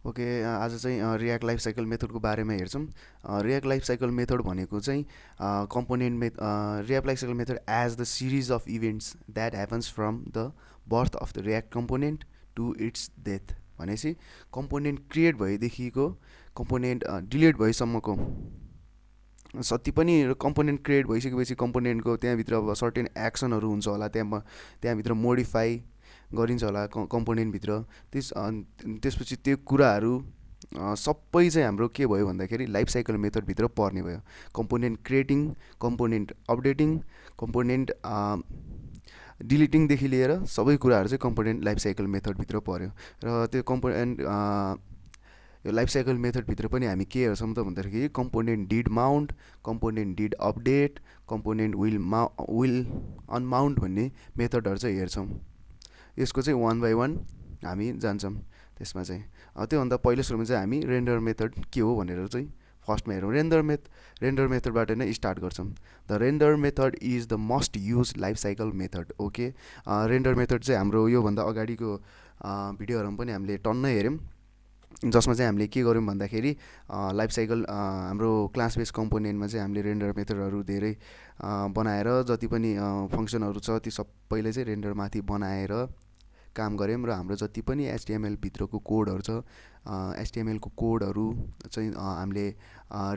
Okay आज चाहिँ React life cycle मेथडको बारेमा हेर्छौँ। रियाक्ट लाइफ साइकल मेथड भनेको चाहिँ React life cycle method as the series of events that happens from the birth of the React component to its death. भनेपछि component create भएदेखिको component delete भएसम्मको जति पनि component create भइसकेपछि कम्पोनेन्टको त्यहाँभित्र अब सर्टेन एक्सनहरू हुन्छ होला, त्यहाँभित्र मोडिफाई गरिन्छ होला कम्पोनेन्टभित्र। त्यसपछि त्यो कुराहरू सबै चाहिँ हाम्रो के भयो भन्दाखेरि लाइफ साइकल मेथडभित्र पर्ने भयो। Component creating, component updating, component डिलिटिङदेखि लिएर सबै कुराहरू चाहिँ कम्पोनेन्ट लाइफ साइकल मेथडभित्र पर्यो। र त्यो यो लाइफ साइकल मेथडभित्र पनि हामी के हेर्छौँ त भन्दाखेरि component did mount, component did update, component will unmount भन्ने मेथडहरू चाहिँ हेर्छौँ। यसको चाहिँ वान बाई वान हामी जान्छौँ। त्यसमा चाहिँ त्योभन्दा पहिलो सुरुमा चाहिँ हामी रेन्डर मेथड के हो भनेर चाहिँ फर्स्टमा हेरौँ। रेन्डर मेथडबाट नै स्टार्ट गर्छौँ। The render method is the must use life cycle method. Okay, render method चाहिँ हाम्रो योभन्दा अगाडिको भिडियोहरूमा पनि हामीले टन्नै हेऱ्यौँ, जसमा चाहिँ हामीले के गर्यौँ भन्दाखेरि लाइफ साइकल हाम्रो क्लास बेस कम्पोनेन्टमा चाहिँ हामीले रेन्डर मेथडहरू धेरै बनाएर जति पनि फङ्सनहरू छ ती सबैले चाहिँ रेन्डरमाथि बनाएर काम गऱ्यौँ। र हाम्रो जति पनि एचटिएमएल भित्रको कोडहरू छ, एचटिएमएलको कोडहरू चाहिँ हामीले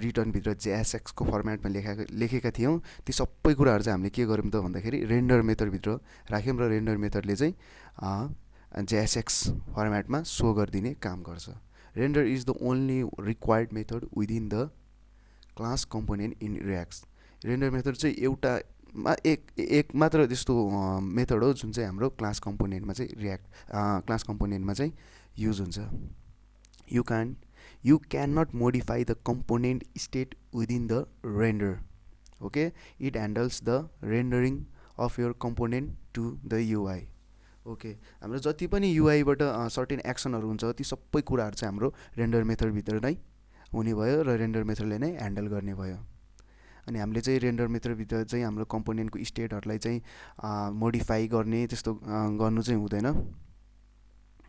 रिटर्नभित्र जेएसएक्सको फर्मेटमा लेखेका थियौँ। ती सबै कुराहरू चाहिँ हामीले के गर्यौँ त भन्दाखेरि रेन्डर मेथडभित्र राख्यौँ र रेन्डर मेथडले चाहिँ जेएसएक्स फर्मेटमा सो गरिदिने काम गर्छ। Render is the only required method within the class component in react. Render method चाहिँ एक मात्र त्यस्तो मेथड हो जुन चाहिँ हाम्रो क्लास कम्पोनेन्टमा चाहिँ क्लास कम्पोनेन्टमा चाहिँ युज हुन्छ। You can not modify the component state within the render. Okay, it handles the rendering of your component to the UI. Okay, हाम्रो जति पनि युआईबाट सर्टेन एक्सनहरू हुन्छ ती सबै कुराहरू चाहिँ हाम्रो रेन्डर मेथडभित्र नै हुने भयो र रेन्डर मेथडले नै ह्यान्डल गर्ने भयो। अनि हामीले चाहिँ रेन्डर मेथडभित्र चाहिँ हाम्रो कम्पोनेन्टको स्टेटहरूलाई चाहिँ मोडिफाई गर्ने त्यस्तो गर्नु चाहिँ हुँदैन,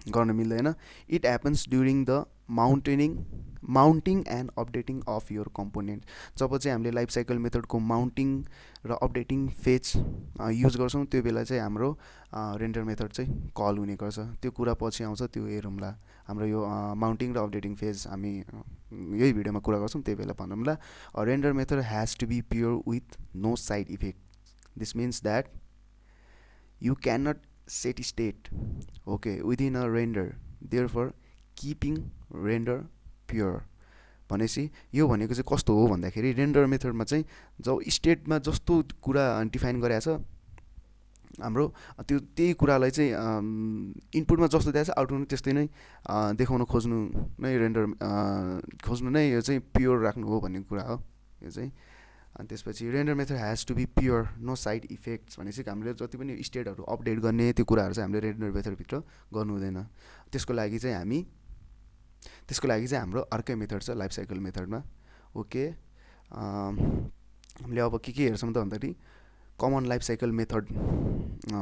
गर्न मिल्दैन। It happens during the mounting and updating of your component. जब चाहिँ हामीले लाइफ साइकल मेथडको माउन्टिङ र अपडेटिङ फेज युज गर्छौँ त्यो बेला चाहिँ हाम्रो रेन्डर मेथड चाहिँ कल हुने गर्छ। त्यो कुरा पछि आउँछ, त्यो हेरौँला। हाम्रो यो माउन्टिङ र अपडेटिङ फेज हामी यही भिडियोमा कुरा गर्छौँ, त्यही बेला भनौँला। Render method has to be pure with no side effect. This means that you can not set state okay within a render, therefore keeping render pure. भनेपछि यो भनेको चाहिँ कस्तो हो भन्दाखेरि रेन्डर मेथडमा चाहिँ जब स्टेटमा जस्तो कुरा डिफाइन गरेको छ हाम्रो त्यही कुरालाई चाहिँ इनपुटमा जस्तो दिएको छ आउटपुटमा त्यस्तै नै देखाउन खोज्नु नै यो चाहिँ प्योर राख्नु हो भन्ने कुरा हो यो चाहिँ। अनि त्यसपछि render method has to be pure no side effects भनेपछि हामीले जति पनि स्टेटहरू अपडेट गर्ने त्यो कुराहरू चाहिँ हामीले रेन्डर मेथडभित्र गर्नु हुँदैन। त्यसको लागि चाहिँ हाम्रो अर्कै मेथड छ लाइफ साइकल मेथडमा। ओके, हामीले अब के हेर्छौँ त भन्दाखेरि common life cycle method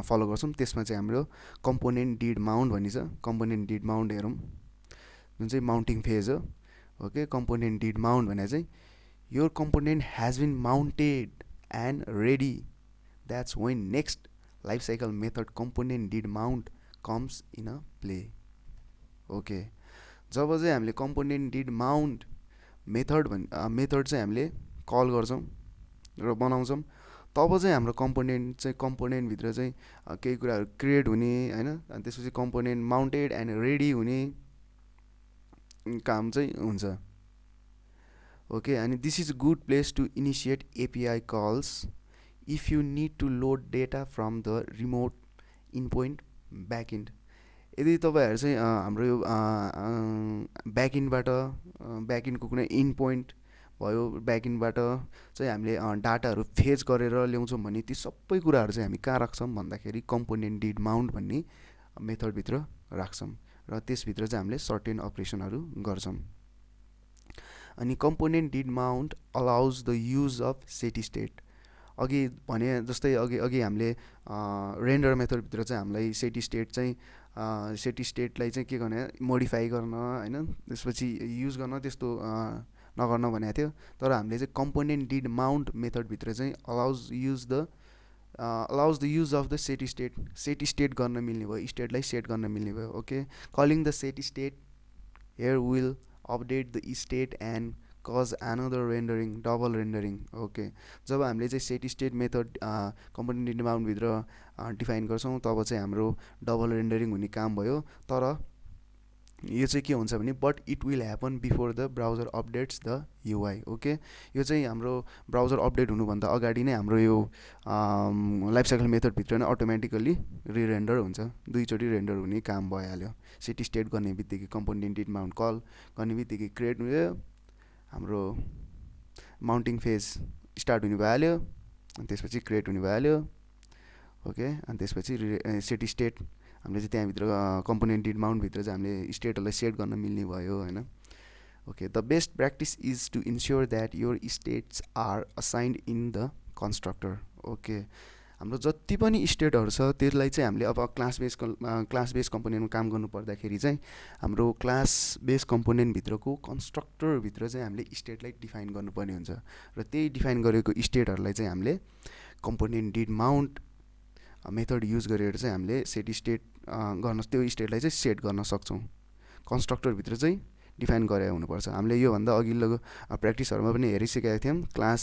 follow गर्छौँ। त्यसमा चाहिँ हाम्रो कम्पोनेन्ट डिड माउन्ट भन्ने छ। कम्पोनेन्ट डिड माउन्ट हेरौँ जुन चाहिँ माउन्टिङ फेज हो। ओके, कम्पोनेन्ट डिड माउन्ट भने चाहिँ your component has been mounted and ready, that's when next life cycle method component did mount comes in a play. Okay, जब चाहिँ हामीले कम्पोनेन्ट डिड माउन्ट मेथड चाहिँ हामीले call गर्छौँ र बनाउँछौँ तब चाहिँ हाम्रो कम्पोनेन्टभित्र चाहिँ केही कुराहरू क्रिएट हुने होइन। अनि त्यसपछि कम्पोनेन्ट माउन्टेड एन्ड रेडी हुने काम चाहिँ हुन्छ। ओके, अनि this is good place to initiate API calls if you need to load data from the remote endpoint backend. यदि तपाईँहरू चाहिँ हाम्रो यो ब्याकइन्डको कुनै इनपोइन्ट भयो, ब्याकइन्डबाट चाहिँ हामीले डाटाहरू फेच गरेर ल्याउँछौँ भने ती सबै कुराहरू चाहिँ हामी कहाँ राख्छौँ भन्दाखेरि कम्पोनेन्ट डिड माउन्ट भन्ने मेथडभित्र राख्छौँ र त्यसभित्र चाहिँ हामीले सर्टेन अपरेसनहरू गर्छौँ। अनि component did Mount allows the use of set state. अघि भने जस्तै अघि हामीले रेन्डर मेथडभित्र चाहिँ हामीलाई सेट स्टेट चाहिँ सेट स्टेटलाई चाहिँ के गर्ने मोडिफाई गर्न होइन त्यसपछि युज गर्न त्यस्तो नगर्न भनेको थियो तर हामीले चाहिँ कम्पोनेन्ट डिड माउन्ट मेथडभित्र चाहिँ allows the use of the set state गर्न मिल्ने भयो स्टेटलाई सेट गर्न मिल्ने भयो okay calling the set state here will update the state and cause another rendering double rendering okay जब हामीले चाहिँ set state method component did माउन्टभित्र डिफाइन गर्छौँ तब चाहिँ हाम्रो डबल रेन्डरिङ हुने काम भयो तर यो चाहिँ के हुन्छ भने but it will happen before the browser updates the UI okay यो चाहिँ हाम्रो ब्राउजर अपडेट हुनुभन्दा अगाडि नै हाम्रो यो लाइफ साइकल मेथडभित्र नै अटोमेटिकली रिरेन्डर हुन्छ दुईचोटि रेन्डर हुने काम भइहाल्यो सेट स्टेट गर्ने बित्तिकै कम्पोनेन्ट डिड माउन्ट कल गर्ने बित्तिकै क्रिएट हुयो हाम्रो माउन्टिङ फेज स्टार्ट हुने भइहाल्यो अनि त्यसपछि क्रिएट हुने भइहाल्यो ओके अनि त्यसपछि सेट स्टेट हामीले चाहिँ त्यहाँभित्र कम्पोनेन्ट डिड माउन्टभित्र चाहिँ हामीले स्टेटहरूलाई सेट गर्न मिल्ने भयो होइन okay the best practice is to ensure that your states are assigned in the constructor okay हाम्रो जति पनि स्टेटहरू छ त्यसलाई चाहिँ हामीले अब क्लास बेस कम्पोनेन्टमा काम गर्नु पर्दाखेरि चाहिँ हाम्रो क्लास बेस कम्पोनेन्टभित्रको कन्स्ट्रक्टरभित्र चाहिँ हामीले स्टेटलाई डिफाइन गर्नुपर्ने हुन्छ र त्यही डिफाइन गरेको स्टेटहरूलाई चाहिँ हामीले component did Mount method use गरेर चाहिँ हामीले सेट स्टेट गर्न त्यो स्टेटलाई चाहिँ सेट गर्न सक्छौँ कन्स्ट्रक्टरभित्र चाहिँ डिफाइन गरेर हुनुपर्छ हामीले योभन्दा अघिल्लो प्र्याक्टिसहरूमा पनि हेरिसकेका थियौँ क्लास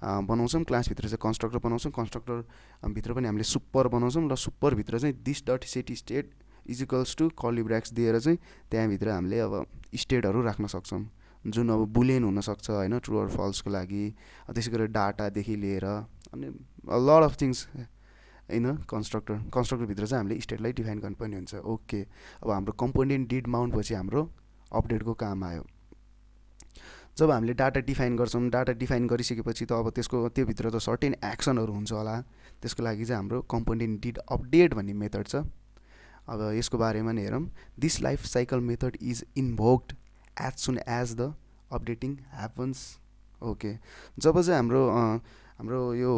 बनाउँछौँ क्लासभित्र चाहिँ कन्स्ट्रक्टर बनाउँछौँ कन्स्ट्रक्टरभित्र पनि हामीले सुपर बनाउँछौँ र सुपरभित्र चाहिँ this dot set state equals to curly braces दिएर चाहिँ त्यहाँभित्र हामीले अब स्टेटहरू राख्न सक्छौँ जुन अब बुलियन हुनसक्छ होइन ट्रु अर फल्सको लागि त्यसै गरेर डाटादेखि लिएर अनि लट अफ थिङ्स होइन कन्स्ट्रक्टरभित्र चाहिँ हामीले स्टेटलाई डिफाइन गर्नुपर्ने हुन्छ ओके अब हाम्रो कम्पोनेन्ट डिड माउन्ट पछि हाम्रो अपडेटको काम आयो जब हामीले डाटा डिफाइन गर्छौँ डाटा डिफाइन गरिसकेपछि त अब त्योभित्र त सर्टेन एक्सनहरू हुन्छ होला त्यसको लागि चाहिँ हाम्रो कम्पोनेन्ट डिड अपडेट भन्ने मेथड छ अब यसको बारेमा नै हेरौँ this life cycle method is invoked as soon as the updating happens okay जब चाहिँ हाम्रो यो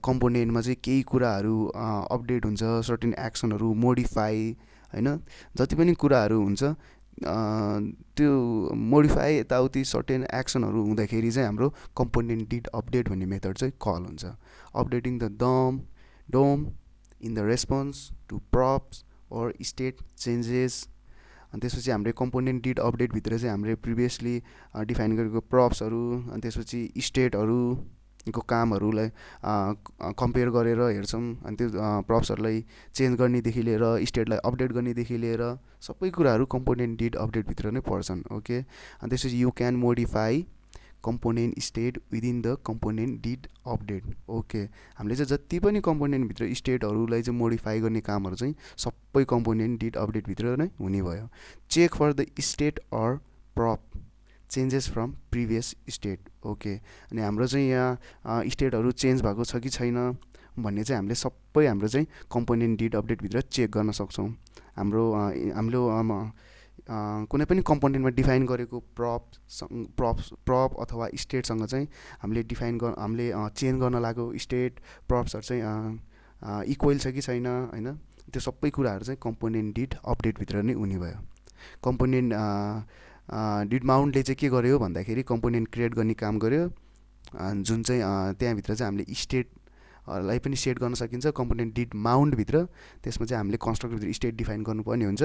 कम्पोनेन्टमा चाहिँ केही कुराहरू अपडेट हुन्छ सर्टेन एक्सनहरू मोडिफाई होइन जति पनि कुराहरू हुन्छ त्यो मोडिफाई यताउति सर्टेन एक्सनहरू हुँदाखेरि चाहिँ हाम्रो कम्पोनेन्ट डिड अपडेट भन्ने मेथड चाहिँ कल हुन्छ updating the DOM in the response to props or state changes अनि त्यसपछि हाम्रो कम्पोनेन्ट डिड अपडेटभित्र चाहिँ हामीले प्रिभियसली डिफाइन गरेको प्रप्सहरू अनि त्यसपछि स्टेटहरूको कामहरूलाई कम्पेयर गरेर हेर्छौँ अनि त्यो प्रप्सहरूलाई चेन्ज गर्नेदेखि लिएर स्टेटलाई अपडेट गर्नेदेखि लिएर सबै कुराहरू कम्पोनेन्ट डिड अपडेटभित्र नै पर्छन् ओके अनि त्यसपछि you can modify component state within the component did update okay हामीले चाहिँ जति पनि कम्पोनेन्टभित्र स्टेटहरूलाई चाहिँ मोडिफाई गर्ने कामहरू चाहिँ सबै कम्पोनेन्ट डिड अपडेटभित्र नै हुने भयो check for the state or prop changes from previous state okay अनि हाम्रो चाहिँ यहाँ स्टेटहरू चेन्ज भएको छ कि छैन भन्ने चाहिँ हामीले सबै हाम्रो चाहिँ कम्पोनेन्ट डिड अपडेटभित्र चेक गर्न सक्छौँ हाम्रो कुनै पनि कम्पोनेन्टमा डिफाइन गरेको प्रप अथवा स्टेटसँग चाहिँ हामीले हामीले चेन्ज गर्न लागेको स्टेट प्रप्सहरू चाहिँ इक्वल छ कि छैन होइन त्यो सबै कुराहरू चाहिँ कम्पोनेन्ट डिड अपडेटभित्र नै हुने भयो कम्पोनेन्ट डिड माउन्टले चाहिँ के गर्यो भन्दाखेरि कम्पोनेन्ट क्रिएट गर्ने काम गर्यो जुन चाहिँ त्यहाँभित्र चाहिँ हामीले स्टेटलाई पनि सेट गर्न सकिन्छ कम्पोनेन्ट डिड माउन्टभित्र त्यसमा चाहिँ हामीले कन्स्ट्रक्टरभित्र स्टेट डिफाइन गर्नुपर्ने हुन्छ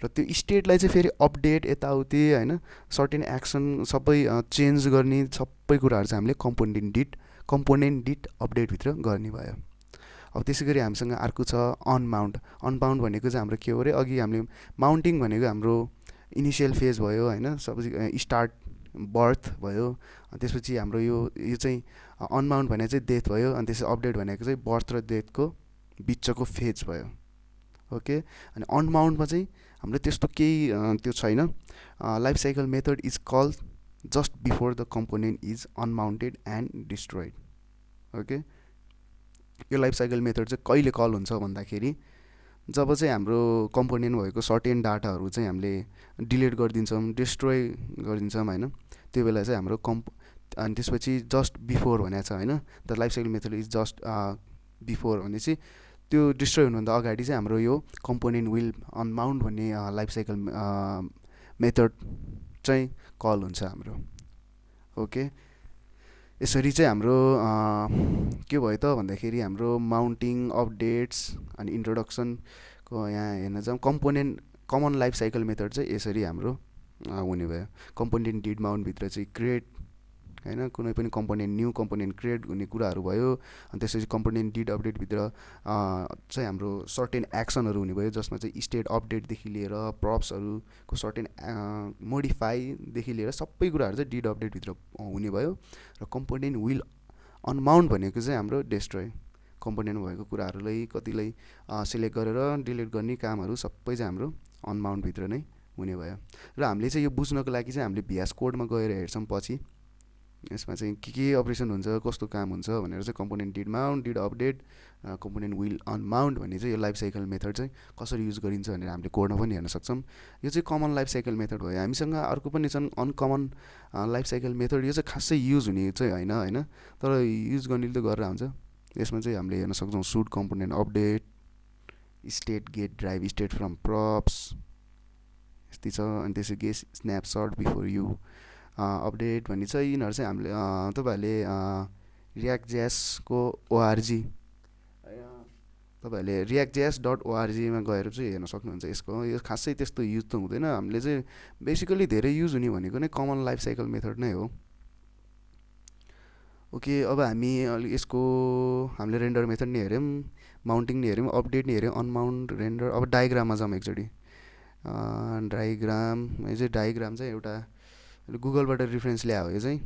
र त्यो स्टेटलाई चाहिँ फेरि अपडेट यताउति होइन सर्टेन एक्सन सबै चेन्ज गर्ने सबै कुराहरू चाहिँ हामीले कम्पोनेन्ट डिड अपडेटभित्र गर्ने भयो अब त्यसै गरी हामीसँग अर्को छ अनबाउन्ड भनेको चाहिँ हाम्रो के हो अरे अघि हामीले माउन्टिङ भनेको हाम्रो इनिसियल फेज भयो होइन सबै स्टार्ट बर्थ भयो त्यसपछि हाम्रो यो चाहिँ अनबाउन्ड भनेको चाहिँ डेथ भयो अनि त्यसपछि अपडेट भनेको चाहिँ बर्थ र डेथको बिचको फेज भयो ओके अनि अनबाउन्डमा चाहिँ हाम्रो त्यस्तो केही त्यो छैन life cycle method is call just before the component is unmounted and destroyed okay यो लाइफ साइकल मेथड चाहिँ कहिले कल हुन्छ भन्दाखेरि जब चाहिँ हाम्रो कम्पोनेन्ट भएको सर्टेन डाटाहरू चाहिँ हामीले डिलिट गरिदिन्छौँ डिस्ट्रोय गरिदिन्छौँ होइन त्यो बेला चाहिँ हाम्रो अनि त्यसपछि जस्ट बिफोर भनेको छ होइन the life cycle method is just before भनेपछि त्यो डिस्ट्रोय हुनुभन्दा अगाडि चाहिँ हाम्रो यो कम्पोनेन्ट विल अनमाउन्ट भन्ने लाइफ साइकल मेथड चाहिँ कल हुन्छ हाम्रो। ओके, यसरी चाहिँ हाम्रो के भयो त भन्दाखेरि हाम्रो माउन्टिङ अपडेट्स अनि इन्ट्रोडक्सनको यहाँ हेर्न जाउँ component common life cycle method चाहिँ यसरी हाम्रो हुने भयो। कम्पोनेन्ट डिड माउन्टभित्र चाहिँ क्रिएट होइन कुनै पनि कम्पोनेन्ट न्यू कम्पोनेन्ट क्रिएट हुने कुराहरू भयो। अनि त्यसपछि कम्पोनेन्ट डिड अपडेटभित्र चाहिँ हाम्रो सर्टेन एक्सनहरू हुने भयो जसमा चाहिँ स्टेट अपडेटदेखि लिएर प्रप्सहरूको सर्टेन मोडिफाईदेखि लिएर सबै कुराहरू चाहिँ डिड अपडेटभित्र हुने भयो। र कम्पोनेन्ट विल अनमाउन्ट भनेको चाहिँ हाम्रो डेस्ट्रोय कम्पोनेन्ट भएको कुराहरूलाई कतिलाई सिलेक्ट गरेर डिलिट गर्ने कामहरू सबै चाहिँ हाम्रो अनमाउन्टभित्र नै हुने भयो। र हामीले चाहिँ यो बुझ्नको लागि चाहिँ हामीले भिएस कोडमा गएर हेर्छौँ पछि यसमा चाहिँ के अपरेसन हुन्छ कस्तो काम हुन्छ भनेर चाहिँ component did mount did update component will unmount भन्ने चाहिँ यो लाइफ साइकल मेथड चाहिँ कसरी युज गरिन्छ भनेर हामीले कोडमा पनि हेर्न सक्छौँ। यो चाहिँ कमन लाइफ साइकल मेथड भयो। हामीसँग अर्को पनि छन् अनकमन लाइफ साइकल मेथड। यो चाहिँ खासै युज हुने चाहिँ होइन तर युज गर्नेले त गरेर हुन्छ। यसमा चाहिँ हामीले हेर्न सक्छौँ should component update state get derive state from props यस्तै छ। अनि त्यसै get snapshot before you update भन्ने छ। यिनीहरू चाहिँ हामीले तपाईँहरूले रियाक्ट जेएसको ओआरजी तपाईँहरूले रियाक्ट जेएस डट ओआरजीमा गएर चाहिँ हेर्न सक्नुहुन्छ। यसको यो खासै त्यस्तो युज त हुँदैन। हामीले चाहिँ बेसिकली धेरै युज हुने भनेको नै कमन लाइफ साइकल मेथड नै हो। ओके, अब हामी अलिक यसको हामीले रेन्डर मेथड नि हेऱ्यौँ, माउन्टिङ नि हेऱ्यौँ, अपडेट नि हेऱ्यौँ, अनमाउन्ट रेन्डर। अब डायग्राममा जाउँ एकचोटि। डायग्राम यो चाहिँ डायग्राम चाहिँ एउटा गुगलबाट रिफरेन्स ल्यायो यो चाहिँ।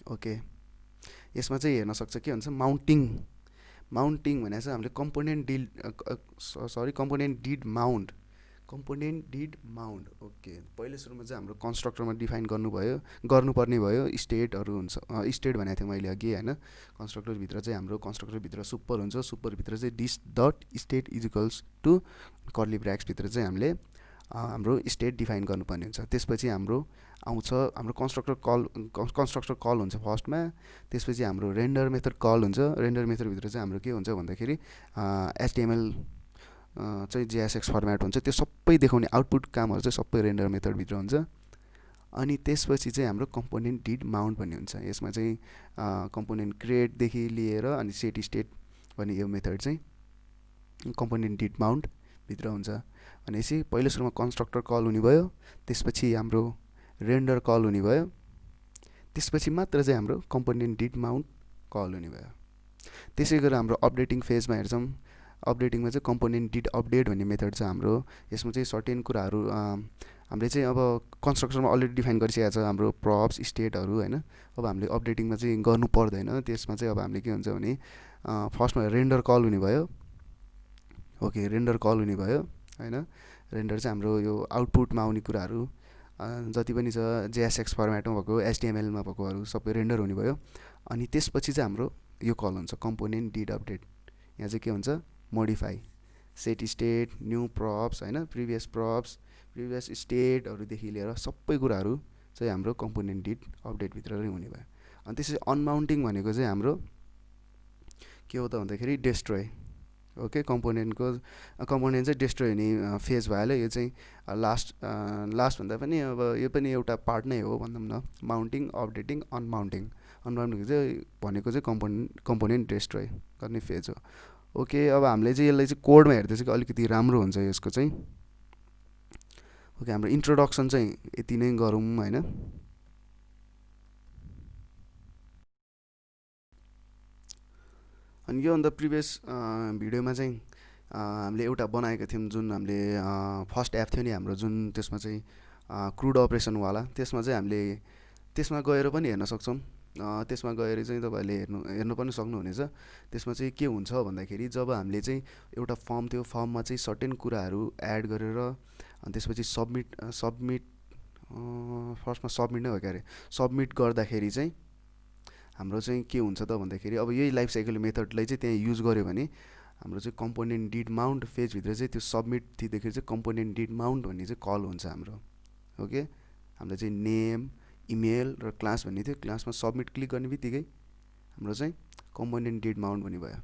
ओके, यसमा चाहिँ हेर्न सक्छ के भन्छ माउन्टिङ भनेको चाहिँ हामीले कम्पोनेन्ट डिड माउन्ट ओके, पहिले सुरुमा चाहिँ हाम्रो कन्स्ट्रक्टरमा डिफाइन गर्नुपर्ने भयो। स्टेटहरू हुन्छ स्टेट भनेको थिएँ मैले अघि होइन। कन्स्ट्रक्टरभित्र चाहिँ हाम्रो कन्स्ट्रक्टरभित्र सुपर हुन्छ, सुपरभित्र चाहिँ this dot state equals to curly ब्र्याक्सभित्र चाहिँ हामीले हाम्रो स्टेट डिफाइन गर्नुपर्ने हुन्छ। त्यसपछि हाम्रो आउँछ हाम्रो कन्स्ट्रक्टर कल हुन्छ फर्स्टमा। त्यसपछि हाम्रो रेन्डर मेथड कल हुन्छ। रेन्डर मेथडभित्र चाहिँ हाम्रो के हुन्छ भन्दाखेरि एचटिएमएल चाहिँ जेएसएक्स फर्मेट हुन्छ। त्यो सबै देखाउने आउटपुट कामहरू चाहिँ सबै रेन्डर मेथडभित्र हुन्छ। अनि त्यसपछि चाहिँ हाम्रो कम्पोनेन्ट डिड माउन्ट भन्ने हुन्छ। यसमा चाहिँ कम्पोनेन्ट क्रिएटदेखि लिएर अनि सेट स्टेट भन्ने यो मेथड चाहिँ कम्पोनेन्ट डिड माउन्टभित्र हुन्छ। भनेपछि पहिलो सुरुमा कन्स्ट्रक्टर कल हुने भयो, त्यसपछि हाम्रो रेन्डर कल हुने भयो, त्यसपछि मात्र चाहिँ हाम्रो कम्पोनेन्ट डिड माउन्ट कल हुने भयो। त्यसै गरेर हाम्रो अपडेटिङ फेजमा हेर्छौँ। अपडेटिङमा चाहिँ कम्पोनेन्ट डिड अपडेट भन्ने मेथड छ हाम्रो। यसमा चाहिँ सर्टेन कुराहरू हामीले चाहिँ अब कन्स्ट्रक्टरमा अलरेडी डिफाइन गरिसकेको छ हाम्रो प्रप्स स्टेटहरू होइन। अब हामीले अपडेटिङमा चाहिँ गर्नु पर्दैन। त्यसमा चाहिँ अब हामीले के हुन्छ भने फर्स्टमा रेन्डर कल हुने भयो। ओके, रेन्डर कल हुने भयो होइन। रेन्डर चाहिँ हाम्रो यो आउटपुटमा आउने कुराहरू जति पनि छ जेएसएक्स फर्मेटमा भएको एचटिएमएलमा भएकोहरू सबै रेन्डर हुने भयो। अनि त्यसपछि चाहिँ हाम्रो यो कल हुन्छ कम्पोनेन्ट डिड अपडेट। यहाँ चाहिँ के हुन्छ modify set state new props होइन, प्रिभियस स्टेटहरूदेखि लिएर सबै कुराहरू चाहिँ हाम्रो कम्पोनेन्ट डिड अपडेटभित्र नै हुने भयो। अनि त्यसपछि अनमाउन्टिङ भनेको चाहिँ हाम्रो के हो त भन्दाखेरि डेस्ट्रोय। ओके, कम्पोनेन्ट चाहिँ डेस्ट्रोय हुने फेज भइहाल्यो। यो चाहिँ लास्ट भन्दा पनि अब यो पनि एउटा पार्ट नै हो भनौँ न। माउन्टिङ अपडेटिङ अनमाउन्टिङ चाहिँ भनेको चाहिँ कम्पोनेन्ट डेस्ट्रोय गर्ने फेज हो। ओके, अब हामीले चाहिँ यसलाई चाहिँ कोडमा हेर्दैछ कि अलिकति राम्रो हुन्छ यसको चाहिँ। ओके, हाम्रो इन्ट्रोडक्सन चाहिँ यति नै गरौँ होइन। अनि योभन्दा प्रिभियस भिडियोमा चाहिँ हामीले एउटा बनाएका थियौँ जुन हामीले फर्स्ट एप थियो नि हाम्रो जुन त्यसमा चाहिँ क्रुड अपरेसनवाला। त्यसमा चाहिँ हामीले त्यसमा गएर पनि हेर्न सक्छौँ। त्यसमा गएर चाहिँ तपाईँहरूले हेर्नु पनि सक्नुहुनेछ। त्यसमा चाहिँ के हुन्छ भन्दाखेरि जब हामीले चाहिँ एउटा फर्म थियो, फर्ममा चाहिँ सर्टेन कुराहरू एड गरेर अनि त्यसपछि सब्मिट फर्स्टमा सब्मिट नै हो क्या अरे। सब्मिट गर्दाखेरि चाहिँ हाम्रो चाहिँ के हुन्छ त भन्दाखेरि अब यही लाइफ साइकल मेथडलाई चाहिँ त्यहाँ युज गर्यो भने हाम्रो चाहिँ कम्पोनेन्ट डिड माउन्ट फेजभित्र चाहिँ त्यो सब्मिट दिँदाखेरि चाहिँ कम्पोनेन्ट डिड माउन्ट भन्ने चाहिँ कल हुन्छ हाम्रो। ओके, हामीले चाहिँ नेम इमेल र क्लास भन्ने थियो। क्लासमा सब्मिट क्लिक गर्ने बित्तिकै हाम्रो चाहिँ कम्पोनेन्ट डिड माउन्ट भन्ने भयो।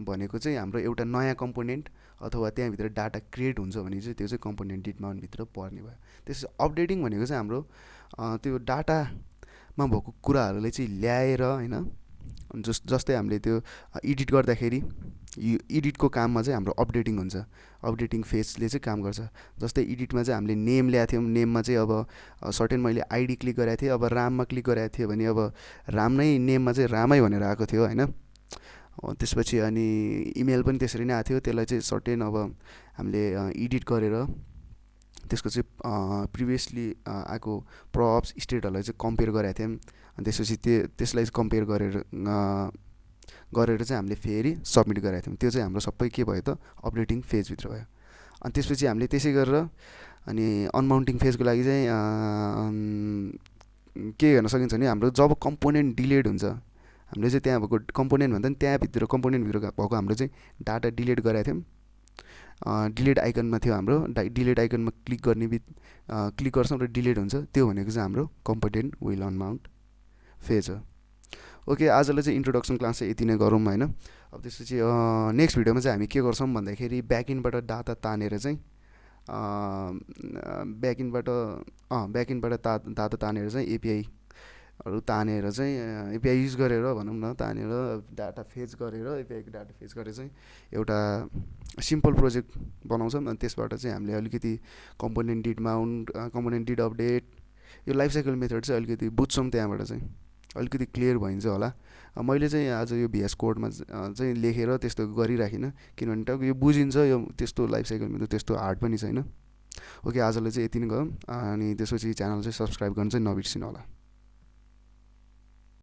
भनेको चाहिँ हाम्रो एउटा नयाँ कम्पोनेन्ट अथवा त्यहाँभित्र डाटा क्रिएट हुन्छ भने चाहिँ त्यो चाहिँ कम्पोनेन्ट डिड माउन्टभित्र पर्ने भयो। त्यसपछि अपडेटिङ भनेको चाहिँ हाम्रो त्यो डाटामा भएको कुराहरूलाई चाहिँ ल्याएर होइन, जस्तै हामीले त्यो एडिट गर्दाखेरि एडिटको काममा चाहिँ हाम्रो अपडेटिङ हुन्छ, अपडेटिङ फेजले चाहिँ काम गर्छ। जस्तै एडिटमा चाहिँ हामीले नेम ल्याएको थियौँ, नेममा चाहिँ अब सर्टेन मैले आइडी क्लिक गरेको थिएँ, अब राममा क्लिक गरेको थिएँ भने अब राम नै नेममा चाहिँ रामै भनेर आएको थियो होइन। त्यसपछि अनि इमेल पनि त्यसरी नै आएको थियो, त्यसलाई चाहिँ सर्टेन अब हामीले एडिट गरेर त्यसको चाहिँ प्रिभियसली आएको प्रप्स स्टेटहरूलाई चाहिँ कम्पेयर गरेका थियौँ। अनि त्यसपछि त्यसलाई कम्पेयर गरेर चाहिँ हामीले फेरि सबमिट गरेका थियौँ। त्यो चाहिँ हाम्रो सबै के भयो त अपडेटिङ फेजभित्र भयो। अनि त्यसपछि हामीले त्यसै गरेर अनि अनमाउन्टिङ फेजको लागि चाहिँ के गर्न सकिन्छ भने हाम्रो जब कम्पोनेन्ट डिलेट हुन्छ, हामीले चाहिँ त्यहाँ भएको कम्पोनेन्ट भन्दा पनि त्यहाँभित्र कम्पोनेन्टभित्र भएको हाम्रो चाहिँ डाटा डिलिट गरेका थियौँ। डिलिट आइकनमा थियो हाम्रो, डिलिट आइकनमा क्लिक गर्छौँ र डिलिट हुन्छ, त्यो भनेको चाहिँ हाम्रो कम्पोनेन्ट विल अनमाउन्ट फेज हो। ओके, आजलाई चाहिँ इन्ट्रोडक्सन क्लास चाहिँ यति नै गरौँ होइन। अब त्यसपछि नेक्स्ट भिडियोमा चाहिँ हामी के गर्छौँ भन्दाखेरि ब्याकइन्डबाट डाटा तानेर चाहिँ ब्याकइन्डबाट डाटा तानेर चाहिँ एपिआईहरू तानेर चाहिँ एपिआई युज गरेर भनौँ न, तानेर डाटा फेच गरेर एपिआईको डाटा फेच गरेर चाहिँ एउटा सिम्पल प्रोजेक्ट बनाउँछौँ। अनि त्यसबाट चाहिँ हामीले अलिकति component did mount, component did update, यो लाइफ साइकल मेथड चाहिँ अलिकति बुझ्छौँ, त्यहाँबाट चाहिँ अलिकति क्लियर भइन्छ होला। मैले चाहिँ आज यो भिएस कोडमा चाहिँ लेखेर त्यस्तो गरिराखिनँ, किनभने टक्क यो बुझिन्छ, यो त्यस्तो लाइफ साइकल मेथड त्यस्तो हार्ड पनि छैन। ओके, आजलाई चाहिँ यति नै गरौँ। अनि त्यसपछि च्यानल चाहिँ सब्सक्राइब गर्न चाहिँ नबिर्सिनु होला।